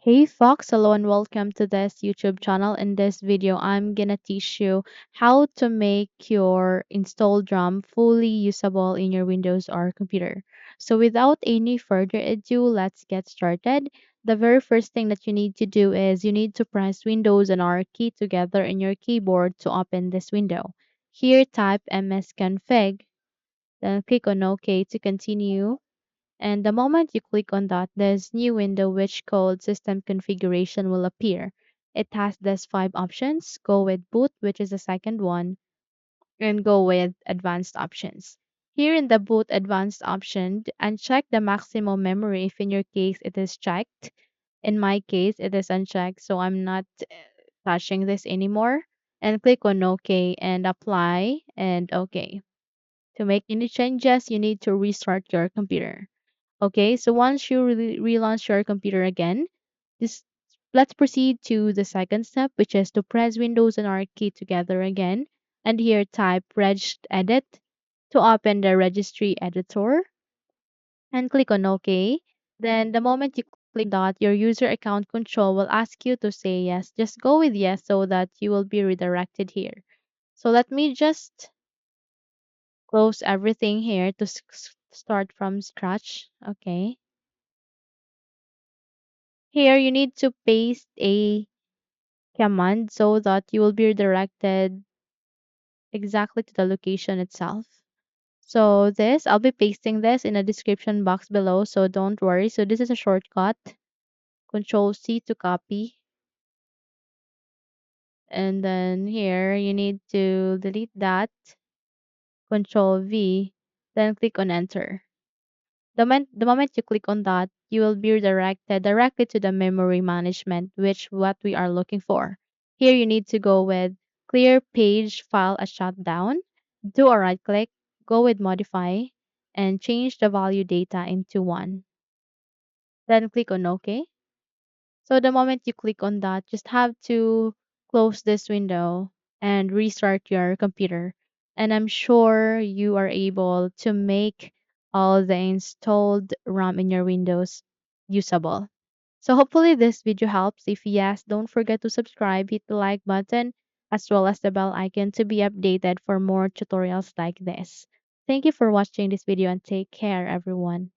Hey Fox, hello and welcome to this YouTube channel. In this video, I'm gonna teach you how to make your installed ROM fully usable in your Windows or computer. So without any further ado, let's get started. The very first thing that you need to do is you need to press Windows and R key together in your keyboard to open this window. Here type msconfig, then click on OK to continue, and the moment you click on that, this new window which called System Configuration will appear. It has these five options. Go with Boot, which is the second one, and go with Advanced Options. Here in the Boot Advanced option, uncheck the maximum memory if in your case it is checked. In my case, it is unchecked, so I'm not touching this anymore. And click on OK and Apply and OK. To make any changes, you need to restart your computer. Okay, so once you relaunch your computer again, this let's proceed to the second step, which is to press Windows and R key together again, and here type regedit to open the registry editor and click on OK. Then the moment you click that, your user account control will ask you to say yes. Just go with yes so that you will be redirected here. So let me just close everything here to start from scratch. Okay. Here you need to paste a command so that you will be redirected exactly to the location itself. So this, I'll be pasting this in the description box below, so don't worry. So this is a shortcut. Control C to copy. And then here you need to delete that. Control V, then click on enter. The moment you click on that, you will be redirected directly to the memory management, which what we are looking for. Here you need to go with clear page file as shutdown, do a right click, go with modify, and change the value data into 1. Then click on OK. So the moment you click on that, just have to close this window and restart your computer. And I'm sure you are able to make all the installed RAM in your Windows usable. So hopefully this video helps. If yes, don't forget to subscribe, hit the like button, as well as the bell icon to be updated for more tutorials like this. Thank you for watching this video and take care everyone.